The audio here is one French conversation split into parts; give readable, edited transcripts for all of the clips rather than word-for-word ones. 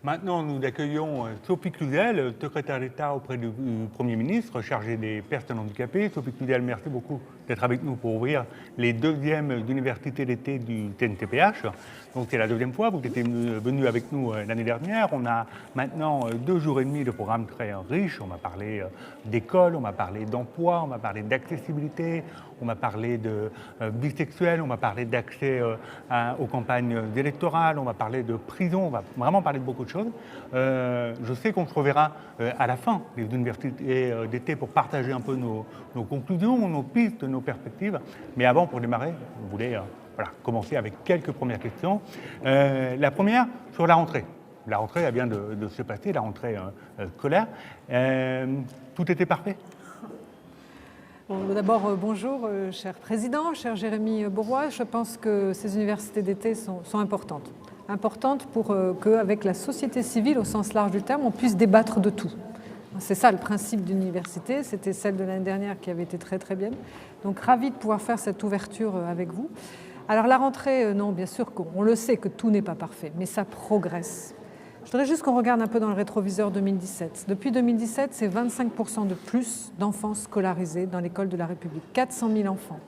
Maintenant, nous accueillons Sophie Cluzel, secrétaire d'État auprès du Premier ministre, chargée des personnes handicapées. Sophie Cluzel, merci beaucoup d'être avec nous pour ouvrir les deuxièmes universités d'été du TNTPH. Donc c'est la deuxième fois, vous étiez venu avec nous l'année dernière. On a maintenant 2 jours et demi de programme très riche. On va parler d'école, on va parler d'emploi, on va parler d'accessibilité, on va parler de bisexuels, on va parler d'accès aux campagnes électorales, on va parler de prison, on va vraiment parler de beaucoup de choses. Je sais qu'on se reverra à la fin des universités d'été pour partager un peu nos conclusions, nos pistes, nos perspectives. Mais avant, pour démarrer, on voulait commencer avec quelques premières questions. La première, sur la rentrée. La rentrée, elle vient de se passer, la rentrée scolaire. Tout était parfait? Bon, d'abord, bonjour, cher président, cher Jérémy Bourrois. Je pense que ces universités d'été sont importantes. Importantes pour qu'avec la société civile, au sens large du terme, on puisse débattre de tout. C'est ça le principe d'une université. C'était celle de l'année dernière qui avait été très très bien. Donc, ravi de pouvoir faire cette ouverture avec vous. Alors, la rentrée, non, bien sûr qu'on le sait que tout n'est pas parfait, mais ça progresse. Je voudrais juste qu'on regarde un peu dans le rétroviseur 2017. Depuis 2017, c'est 25% de plus d'enfants scolarisés dans l'école de la République. 400 000 enfants.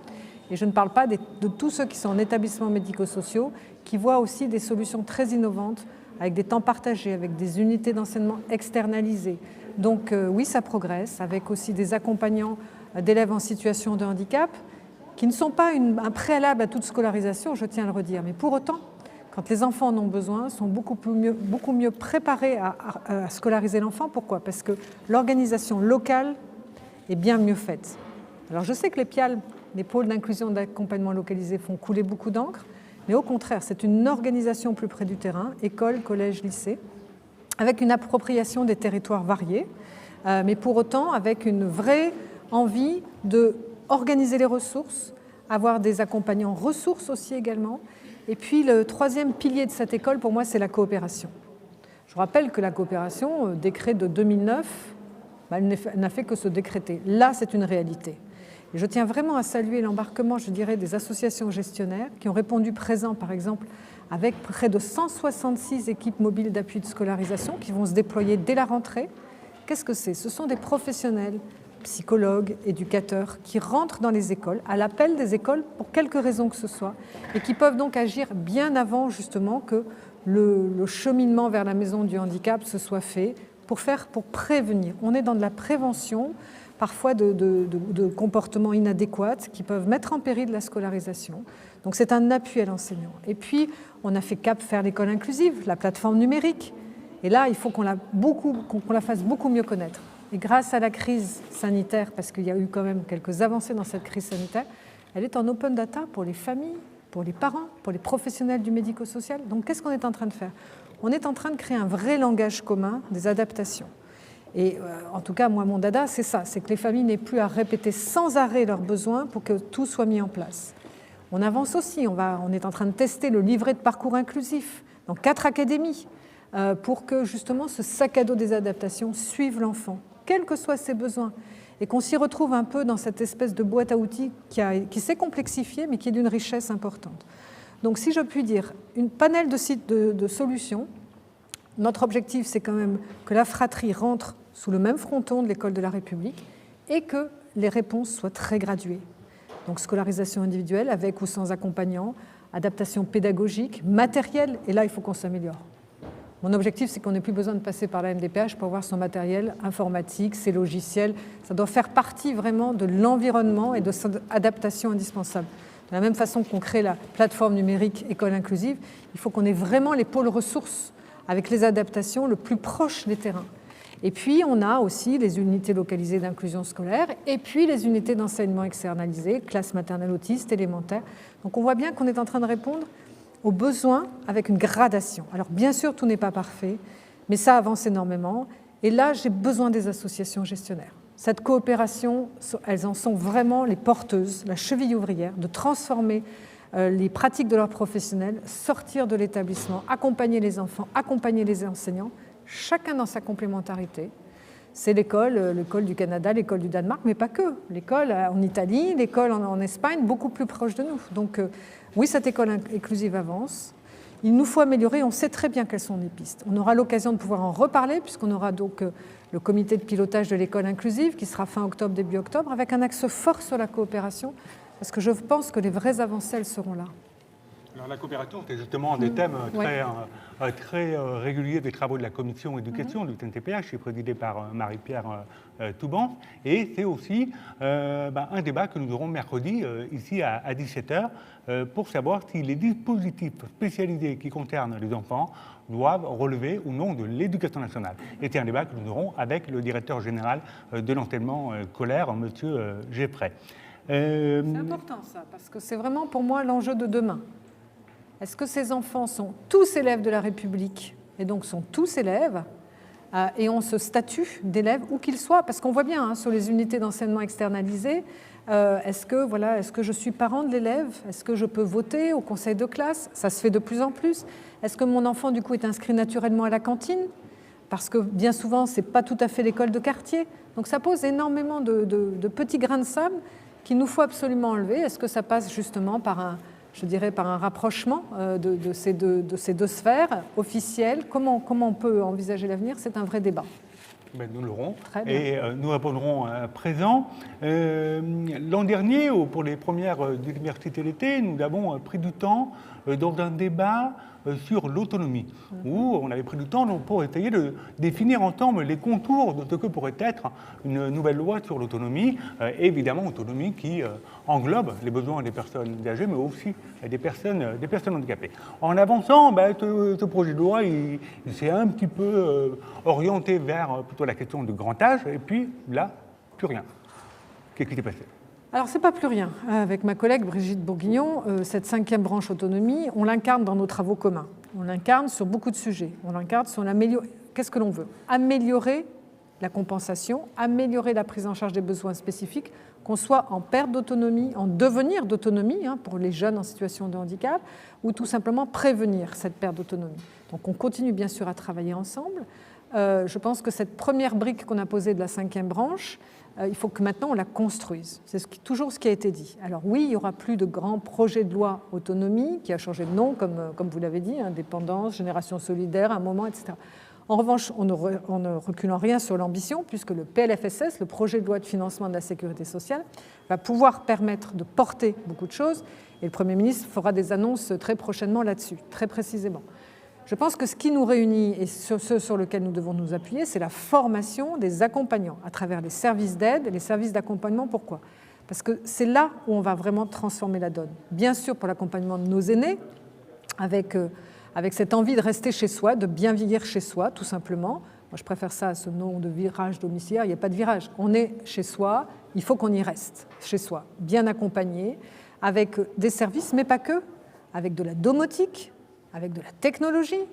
Et je ne parle pas de tous ceux qui sont en établissements médico-sociaux, qui voient aussi des solutions très innovantes, avec des temps partagés, avec des unités d'enseignement externalisées. Donc oui, ça progresse, avec aussi des accompagnants d'élèves en situation de handicap, qui ne sont pas un préalable à toute scolarisation, je tiens à le redire. Mais pour autant, quand les enfants en ont besoin, sont beaucoup mieux préparés à scolariser l'enfant. Pourquoi? Parce que l'organisation locale est bien mieux faite. Alors je sais que les PIAL, les pôles d'inclusion et d'accompagnement localisés, font couler beaucoup d'encre, mais au contraire, c'est une organisation plus près du terrain, école, collège, lycée, avec une appropriation des territoires variés, mais pour autant avec une vraie envie d'organiser les ressources, avoir des accompagnants ressources aussi également. Et puis le troisième pilier de cette école, pour moi, c'est la coopération. Je rappelle que la coopération, décret de 2009, elle n'a fait que se décréter. Là, c'est une réalité. Et je tiens vraiment à saluer l'embarquement, je dirais, des associations gestionnaires qui ont répondu présent, par exemple, avec près de 166 équipes mobiles d'appui de scolarisation qui vont se déployer dès la rentrée. Qu'est-ce que c'est? Ce sont des professionnels, psychologues, éducateurs, qui rentrent dans les écoles, à l'appel des écoles, pour quelque raison que ce soit, et qui peuvent donc agir bien avant, justement, que le cheminement vers la maison du handicap se soit fait, pour prévenir. On est dans de la prévention, parfois de comportements inadéquats qui peuvent mettre en péril la scolarisation. Donc c'est un appui à l'enseignant. Et puis, on a fait cap faire l'école inclusive, la plateforme numérique. Et là, il faut qu'on la fasse beaucoup mieux connaître. Et grâce à la crise sanitaire, parce qu'il y a eu quand même quelques avancées dans cette crise sanitaire, elle est en open data pour les familles, pour les parents, pour les professionnels du médico-social. Donc qu'est-ce qu'on est en train de faire? On est en train de créer un vrai langage commun des adaptations. Et en tout cas, moi, mon dada, c'est ça, c'est que les familles n'aient plus à répéter sans arrêt leurs besoins pour que tout soit mis en place. On avance aussi, on est en train de tester le livret de parcours inclusif dans 4 académies pour que justement ce sac à dos des adaptations suive l'enfant, quels que soient ses besoins, et qu'on s'y retrouve un peu dans cette espèce de boîte à outils qui s'est complexifiée, mais qui est d'une richesse importante. Donc, si je puis dire, une panel de solutions. Notre objectif, c'est quand même que la fratrie rentre sous le même fronton de l'école de la République et que les réponses soient très graduées. Donc, scolarisation individuelle avec ou sans accompagnant, adaptation pédagogique, matériel, et là, il faut qu'on s'améliore. Mon objectif, c'est qu'on n'ait plus besoin de passer par la MDPH pour avoir son matériel informatique, ses logiciels. Ça doit faire partie vraiment de l'environnement et de cette adaptation indispensable. De la même façon qu'on crée la plateforme numérique École inclusive, il faut qu'on ait vraiment les pôles ressources avec les adaptations le plus proche des terrains. Et puis, on a aussi les unités localisées d'inclusion scolaire et puis les unités d'enseignement externalisées, classe maternelle autiste, élémentaire. Donc, on voit bien qu'on est en train de répondre aux besoins avec une gradation. Alors, bien sûr, tout n'est pas parfait, mais ça avance énormément. Et là, j'ai besoin des associations gestionnaires. Cette coopération, elles en sont vraiment les porteuses, la cheville ouvrière, de transformer les pratiques de leurs professionnels, sortir de l'établissement, accompagner les enfants, accompagner les enseignants, chacun dans sa complémentarité. C'est l'école du Canada, l'école du Danemark, mais pas que. L'école en Italie, l'école en Espagne, beaucoup plus proche de nous. Donc oui, cette école inclusive avance. Il nous faut améliorer, on sait très bien quelles sont les pistes. On aura l'occasion de pouvoir en reparler, puisqu'on aura donc le comité de pilotage de l'école inclusive, qui sera fin octobre, début octobre, avec un axe fort sur la coopération, parce que je pense que les vraies avancées, elles seront là. Alors, la coopération, c'est justement un des thèmes très réguliers des travaux de la commission éducation du TNTPH, qui est présidée par Marie-Pierre Toubans. Et c'est aussi un débat que nous aurons mercredi, ici à 17h, pour savoir si les dispositifs spécialisés qui concernent les enfants doivent relever ou non de l'éducation nationale. Et c'est un débat que nous aurons avec le directeur général de l'enseignement scolaire, M. Geffray. C'est important ça, parce que c'est vraiment pour moi l'enjeu de demain. Est-ce que ces enfants sont tous élèves de la République et donc sont tous élèves et ont ce statut d'élève où qu'ils soient? Parce qu'on voit bien sur les unités d'enseignement externalisées, est-ce que je suis parent de l'élève? Est-ce que je peux voter au conseil de classe? Ça se fait de plus en plus. Est-ce que mon enfant du coup est inscrit naturellement à la cantine? Parce que bien souvent, ce n'est pas tout à fait l'école de quartier. Donc ça pose énormément de petits grains de sable qu'il nous faut absolument enlever. Est-ce que ça passe justement par un rapprochement de ces deux sphères officielles? Comment on peut envisager l'avenir? C'est un vrai débat. Nous l'aurons et nous répondrons présent. L'an dernier, pour les premières universités l'été, nous avons pris du temps dans un débat sur l'autonomie, où on avait pris du temps pour essayer de définir ensemble les contours de ce que pourrait être une nouvelle loi sur l'autonomie, évidemment autonomie qui englobe les besoins des personnes âgées, mais aussi des personnes handicapées. En avançant, ce projet de loi il s'est un petit peu orienté vers plutôt la question du grand âge, et puis là, plus rien. Qu'est-ce qui s'est passé ? Alors, ce n'est pas plus rien. Avec ma collègue Brigitte Bourguignon, cette 5e branche autonomie, on l'incarne dans nos travaux communs. On l'incarne sur beaucoup de sujets. On l'incarne sur l'amélioration. Qu'est-ce que l'on veut? Améliorer la compensation, améliorer la prise en charge des besoins spécifiques, qu'on soit en perte d'autonomie, en devenir d'autonomie pour les jeunes en situation de handicap, ou tout simplement prévenir cette perte d'autonomie. Donc, on continue bien sûr à travailler ensemble. Je pense que cette première brique qu'on a posée de la 5e branche, il faut que maintenant on la construise. C'est toujours ce qui a été dit. Alors oui, il n'y aura plus de grands projets de loi autonomie, qui a changé de nom, comme vous l'avez dit, indépendance, génération solidaire, un moment, etc. En revanche, on ne recule en rien sur l'ambition, puisque le PLFSS, le projet de loi de financement de la sécurité sociale, va pouvoir permettre de porter beaucoup de choses, et le Premier ministre fera des annonces très prochainement là-dessus, très précisément. Je pense que ce qui nous réunit et ce sur lequel nous devons nous appuyer, c'est la formation des accompagnants à travers les services d'aide et les services d'accompagnement. Pourquoi ? Parce que c'est là où on va vraiment transformer la donne. Bien sûr pour l'accompagnement de nos aînés, avec cette envie de rester chez soi, de bien vieillir chez soi, tout simplement. Moi, je préfère ça à ce nom de virage domiciliaire. Il n'y a pas de virage. On est chez soi, il faut qu'on y reste, chez soi, bien accompagné, avec des services, mais pas que, avec de la domotique, avec de la technologie.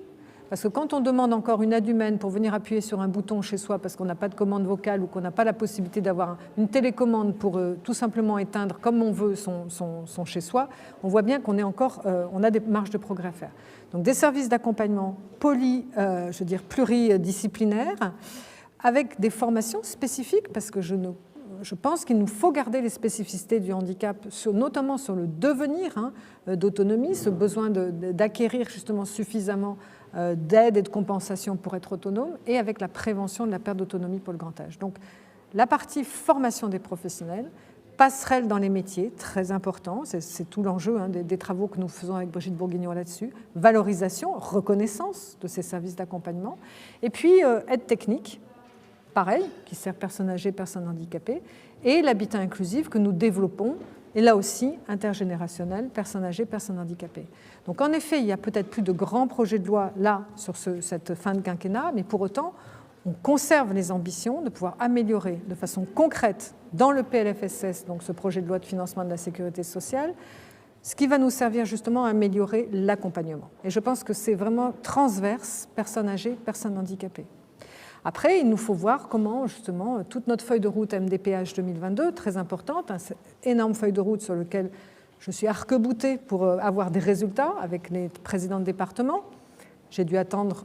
Parce que quand on demande encore une aide humaine pour venir appuyer sur un bouton chez soi parce qu'on n'a pas de commande vocale ou qu'on n'a pas la possibilité d'avoir une télécommande pour tout simplement éteindre comme on veut son chez soi, on voit bien qu'on est encore, on a des marges de progrès à faire. Donc des services d'accompagnement pluridisciplinaires avec des formations spécifiques, parce que je pense qu'il nous faut garder les spécificités du handicap, notamment sur le devenir d'autonomie, ce besoin d'acquérir justement suffisamment d'aide et de compensation pour être autonome, et avec la prévention de la perte d'autonomie pour le grand âge. Donc la partie formation des professionnels, passerelle dans les métiers, très important, c'est tout l'enjeu des travaux que nous faisons avec Brigitte Bourguignon là-dessus, valorisation, reconnaissance de ces services d'accompagnement, et puis aide technique, pareil, qui sert personnes âgées, personnes handicapées, et l'habitat inclusif que nous développons, et là aussi intergénérationnel, personnes âgées, personnes handicapées. Donc en effet, il y a peut-être plus de grands projets de loi là sur cette fin de quinquennat, mais pour autant, on conserve les ambitions de pouvoir améliorer de façon concrète dans le PLFSS, donc ce projet de loi de financement de la sécurité sociale, ce qui va nous servir justement à améliorer l'accompagnement. Et je pense que c'est vraiment transverse, personnes âgées, personnes handicapées. Après, il nous faut voir comment, justement, toute notre feuille de route MDPH 2022, très importante, une énorme feuille de route sur laquelle je suis arc-boutée pour avoir des résultats avec les présidents de département. J'ai dû attendre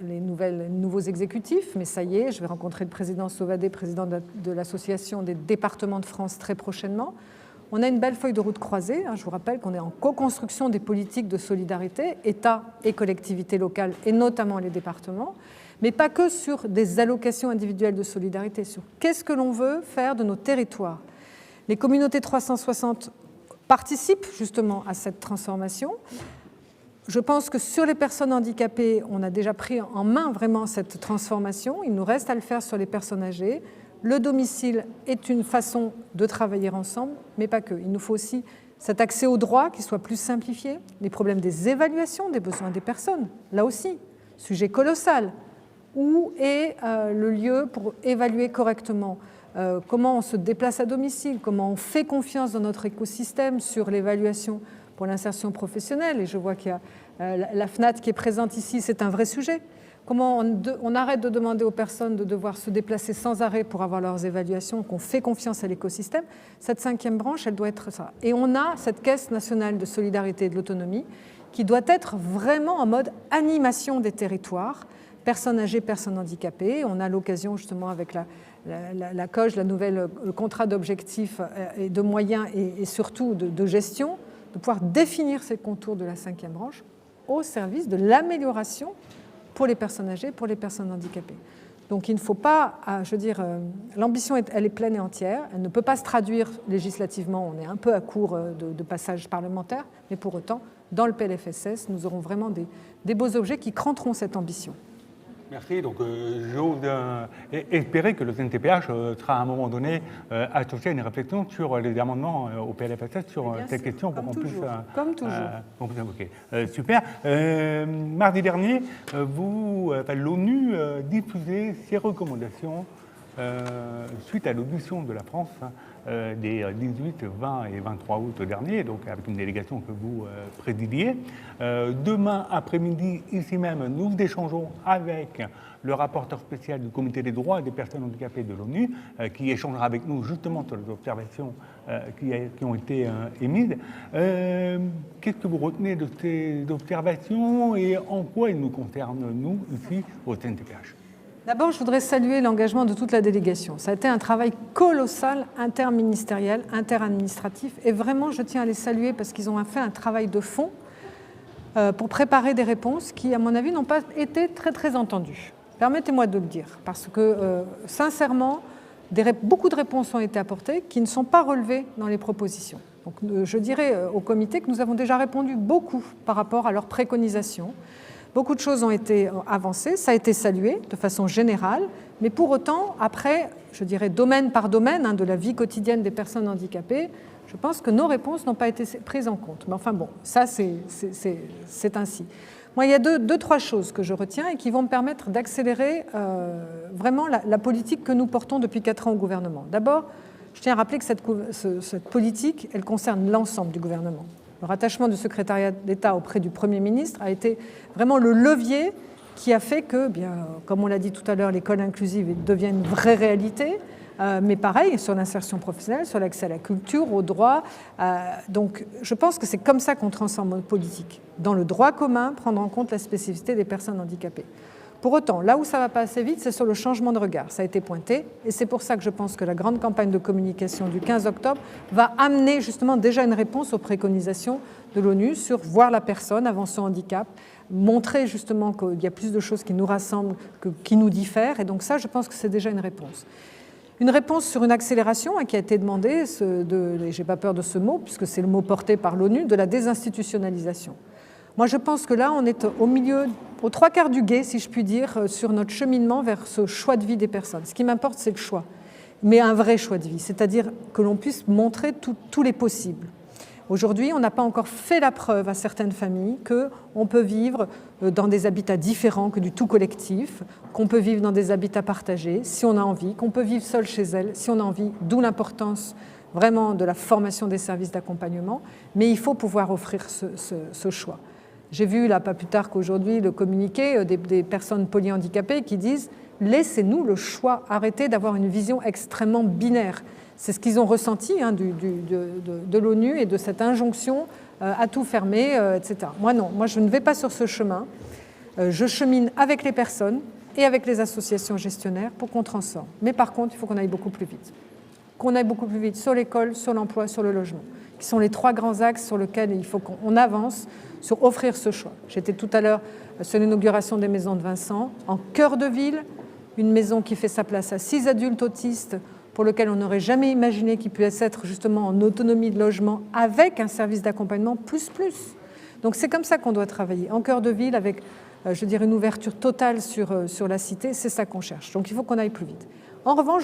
les nouveaux exécutifs, mais ça y est, je vais rencontrer le président Sauvadet, président de l'Association des départements de France très prochainement, On a une belle feuille de route croisée. Je vous rappelle qu'on est en co-construction des politiques de solidarité, État et collectivités locales, et notamment les départements, mais pas que sur des allocations individuelles de solidarité, sur qu'est-ce que l'on veut faire de nos territoires. Les communautés 360 participent justement à cette transformation. Je pense que sur les personnes handicapées, on a déjà pris en main vraiment cette transformation. Il nous reste à le faire sur les personnes âgées. Le domicile est une façon de travailler ensemble, mais pas que. Il nous faut aussi cet accès aux droits qui soit plus simplifié, les problèmes des évaluations des besoins des personnes, là aussi, sujet colossal. Où est le lieu pour évaluer correctement comment on se déplace à domicile, comment on fait confiance dans notre écosystème sur l'évaluation pour l'insertion professionnelle, et je vois qu'il y a la FNAT qui est présente ici, c'est un vrai sujet. Comment on arrête de demander aux personnes de devoir se déplacer sans arrêt pour avoir leurs évaluations, qu'on fait confiance à l'écosystème. Cette 5e branche, elle doit être ça. Et on a cette Caisse nationale de solidarité et de l'autonomie qui doit être vraiment en mode animation des territoires, personnes âgées, personnes handicapées. On a l'occasion justement avec la COG, le contrat d'objectifs et de moyens et surtout de gestion, de pouvoir définir ces contours de la 5e branche au service de l'amélioration pour les personnes âgées, pour les personnes handicapées. Donc il ne faut pas, je veux dire, l'ambition, elle est pleine et entière, elle ne peut pas se traduire législativement, on est un peu à court de passage parlementaire, mais pour autant, dans le PLFSS, nous aurons vraiment des beaux objets qui cranteront cette ambition. Merci. Donc, j'ose espérer que le CNTPH sera à un moment donné associé à une réflexion sur les amendements au PLFSS sur cette question. Comme toujours. Comme toujours. Super. Mardi dernier, l'ONU diffusait ses recommandations suite à l'audition de la France des 18, 20 et 23 août dernier, donc avec une délégation que vous présidiez. Demain après-midi, ici même, nous échangeons avec le rapporteur spécial du Comité des droits des personnes handicapées de l'ONU, qui échangera avec nous justement sur les observations qui ont été émises. Qu'est-ce que vous retenez de ces observations et en quoi elles nous concernent, nous, ici, au CNTPH ? D'abord, je voudrais saluer l'engagement de toute la délégation. Ça a été un travail colossal, interministériel, interadministratif, et vraiment, je tiens à les saluer parce qu'ils ont fait un travail de fond pour préparer des réponses qui, à mon avis, n'ont pas été très, très entendues. Permettez-moi de le dire, parce que, sincèrement, beaucoup de réponses ont été apportées qui ne sont pas relevées dans les propositions. Donc, je dirais au comité que nous avons déjà répondu beaucoup par rapport à leurs préconisations. Beaucoup de choses ont été avancées, ça a été salué de façon générale, mais pour autant, après, je dirais domaine par domaine de la vie quotidienne des personnes handicapées, je pense que nos réponses n'ont pas été prises en compte. Mais enfin bon, ça c'est ainsi. Moi, il y a deux, trois choses que je retiens et qui vont me permettre d'accélérer vraiment la politique que nous portons depuis 4 ans au gouvernement. D'abord, je tiens à rappeler que cette politique, elle concerne l'ensemble du gouvernement. Le rattachement du secrétariat d'État auprès du Premier ministre a été vraiment le levier qui a fait que, comme on l'a dit tout à l'heure, l'école inclusive devient une vraie réalité, mais pareil sur l'insertion professionnelle, sur l'accès à la culture, aux droits. Donc je pense que c'est comme ça qu'on transforme notre politique. Dans le droit commun, prendre en compte la spécificité des personnes handicapées. Pour autant, là où ça ne va pas assez vite, c'est sur le changement de regard. Ça a été pointé, et c'est pour ça que je pense que la grande campagne de communication du 15 octobre va amener justement déjà une réponse aux préconisations de l'ONU sur voir la personne avant son handicap, montrer justement qu'il y a plus de choses qui nous rassemblent que qui nous diffèrent, et donc ça, je pense que c'est déjà une réponse. Une réponse sur une accélération qui a été demandée, je n'ai pas peur de ce mot, puisque c'est le mot porté par l'ONU, de la désinstitutionnalisation. Moi, je pense que là, on est au milieu, aux 3/4 du gué, si je puis dire, sur notre cheminement vers ce choix de vie des personnes. Ce qui m'importe, c'est le choix, mais un vrai choix de vie, c'est-à-dire que l'on puisse montrer tous les possibles. Aujourd'hui, on n'a pas encore fait la preuve à certaines familles qu'on peut vivre dans des habitats différents que du tout collectif, qu'on peut vivre dans des habitats partagés, si on a envie, qu'on peut vivre seul chez elles, si on a envie, d'où l'importance vraiment de la formation des services d'accompagnement, mais il faut pouvoir offrir ce choix. J'ai vu, là, pas plus tard qu'aujourd'hui, le communiqué des personnes polyhandicapées qui disent « laissez-nous le choix, arrêtez d'avoir une vision extrêmement binaire ». C'est ce qu'ils ont ressenti de l'ONU et de cette injonction à tout fermer, etc. Moi, non. Moi, je ne vais pas sur ce chemin. Je chemine avec les personnes et avec les associations gestionnaires pour qu'on transforme. Mais par contre, il faut qu'on aille beaucoup plus vite. qu'on aille beaucoup plus vite sur l'école, sur l'emploi, sur le logement, qui sont les 3 grands axes sur lesquels il faut qu'on avance sur offrir ce choix. J'étais tout à l'heure sur l'inauguration des maisons de Vincent, en cœur de ville, une maison qui fait sa place à 6 adultes autistes pour lesquels on n'aurait jamais imaginé qu'ils puissent être justement en autonomie de logement avec un service d'accompagnement plus. Donc c'est comme ça qu'on doit travailler, en cœur de ville, avec, je dirais, une ouverture totale sur la cité, c'est ça qu'on cherche. Donc il faut qu'on aille plus vite. En revanche,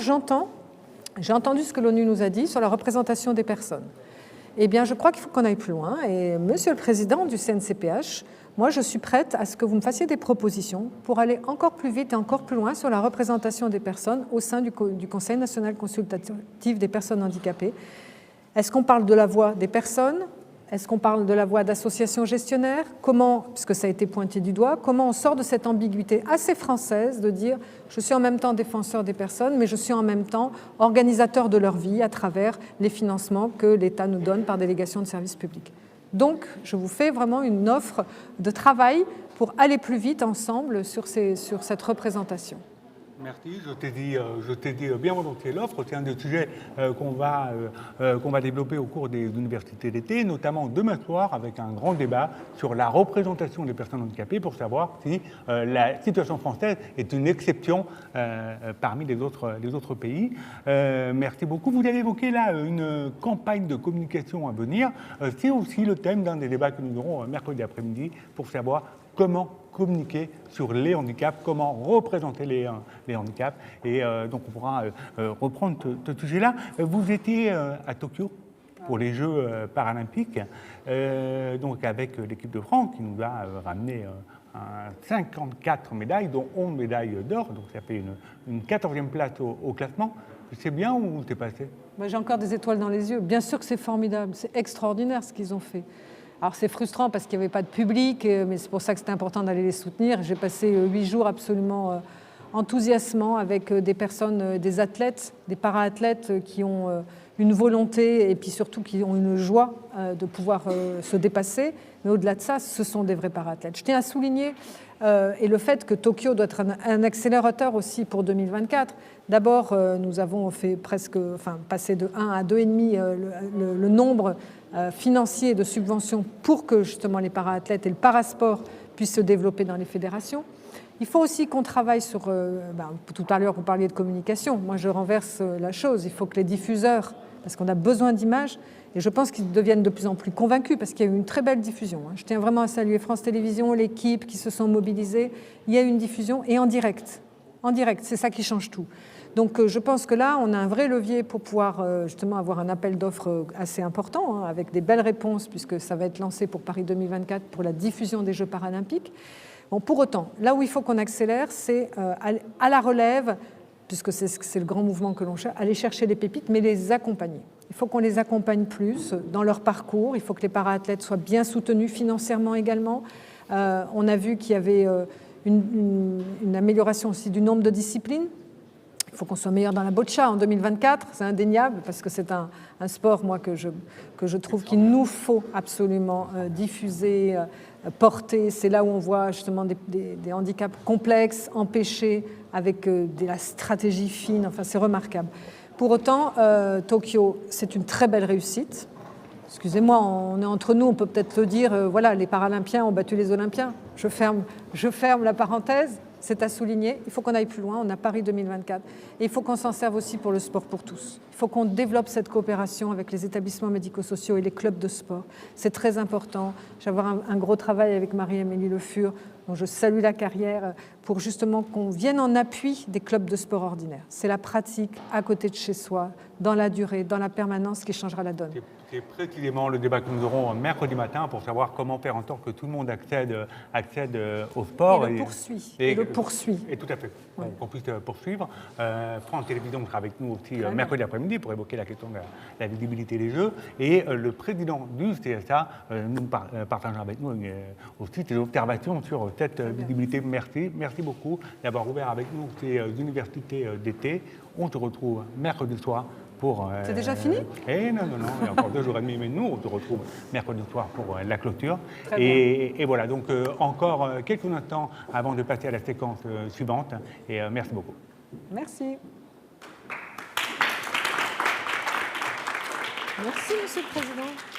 j'ai entendu ce que l'ONU nous a dit sur la représentation des personnes. Eh bien, je crois qu'il faut qu'on aille plus loin. Et Monsieur le Président du CNCPH, moi, je suis prête à ce que vous me fassiez des propositions pour aller encore plus vite et encore plus loin sur la représentation des personnes au sein du Conseil national consultatif des personnes handicapées. Est-ce qu'on parle de la voix des personnes ? Est-ce qu'on parle de la voix d'associations gestionnaires ? Comment, puisque ça a été pointé du doigt, comment on sort de cette ambiguïté assez française de dire « je suis en même temps défenseur des personnes, mais je suis en même temps organisateur de leur vie à travers les financements que l'État nous donne par délégation de services publics ». Donc, je vous fais vraiment une offre de travail pour aller plus vite ensemble sur cette représentation. Merci, je t'ai dit bien volontiers l'offre. C'est un des sujets qu'on va développer au cours des universités d'été, notamment demain soir avec un grand débat sur la représentation des personnes handicapées pour savoir si la situation française est une exception parmi les autres pays. Merci beaucoup. Vous avez évoqué là une campagne de communication à venir. C'est aussi le thème d'un des débats que nous aurons mercredi après-midi pour savoir comment communiquer sur les handicaps, comment représenter les handicaps. Et donc on pourra reprendre ce sujet-là. Vous étiez à Tokyo pour les Jeux paralympiques, donc avec l'équipe de France qui nous a ramené 54 médailles, dont 11 médailles d'or, donc ça fait une 14e place au classement. C'est bien ou t'es passé ? J'ai encore des étoiles dans les yeux. Bien sûr que c'est formidable, c'est extraordinaire ce qu'ils ont fait. Alors c'est frustrant parce qu'il n'y avait pas de public, mais c'est pour ça que c'était important d'aller les soutenir. J'ai passé 8 jours absolument enthousiasmants avec des personnes, des athlètes, des para-athlètes qui ont une volonté et puis surtout qui ont une joie de pouvoir se dépasser. Mais au-delà de ça, ce sont des vrais para-athlètes. Je tiens à souligner et le fait que Tokyo doit être un accélérateur aussi pour 2024. D'abord, nous avons fait passé de 1 à 2,5 le nombre financier de subventions pour que justement les para-athlètes et le parasport puissent se développer dans les fédérations. Il faut aussi qu'on travaille sur... tout à l'heure, vous parliez de communication. Moi, je renverse la chose. Il faut que les diffuseurs, parce qu'on a besoin d'images, et je pense qu'ils deviennent de plus en plus convaincus, parce qu'il y a eu une très belle diffusion. Je tiens vraiment à saluer France Télévisions, l'équipe qui se sont mobilisées. Il y a eu une diffusion, et en direct. En direct, c'est ça qui change tout. Donc je pense que là, on a un vrai levier pour pouvoir justement avoir un appel d'offres assez important, avec des belles réponses, puisque ça va être lancé pour Paris 2024 pour la diffusion des Jeux paralympiques. Bon, pour autant, là où il faut qu'on accélère, c'est à la relève, puisque c'est le grand mouvement que l'on cherche, aller chercher les pépites, mais les accompagner. Il faut qu'on les accompagne plus dans leur parcours, il faut que les para-athlètes soient bien soutenus financièrement également. On a vu qu'il y avait une amélioration aussi du nombre de disciplines. Il faut qu'on soit meilleur dans la boccia en 2024, c'est indéniable, parce que c'est un sport, moi, que je trouve qu'il nous faut absolument diffuser, porter. C'est là où on voit justement des handicaps complexes, empêchés, avec de la stratégie fine, enfin c'est remarquable. Pour autant, Tokyo, c'est une très belle réussite. Excusez-moi, on est entre nous, on peut peut-être le dire, voilà, les Paralympiens ont battu les Olympiens. Je ferme la parenthèse. C'est à souligner, il faut qu'on aille plus loin, on a Paris 2024, et il faut qu'on s'en serve aussi pour le sport pour tous. Il faut qu'on développe cette coopération avec les établissements médico-sociaux et les clubs de sport. C'est très important. Je vais avoir un gros travail avec Marie-Amélie Le Fur, dont je salue la carrière, pour justement qu'on vienne en appui des clubs de sport ordinaires. C'est la pratique à côté de chez soi, dans la durée, dans la permanence, qui changera la donne. C'est précisément le débat que nous aurons mercredi matin pour savoir comment faire en sorte que tout le monde accède au sport. Et le poursuit. Et tout à fait, ouais. Qu'on puisse poursuivre. France Télévisions sera avec nous aussi mercredi après-midi pour évoquer la question de la visibilité des Jeux. Et le président du CSA nous partagera avec nous aussi des observations sur cette visibilité. Merci beaucoup d'avoir ouvert avec nous ces universités d'été. On se retrouve mercredi soir. C'est déjà fini ? Non, il y a encore 2 jours et demi, mais nous, on se retrouve mercredi soir pour la clôture. Et voilà, donc encore quelques instants avant de passer à la séquence suivante. Et merci beaucoup. Merci. Merci, Monsieur le Président.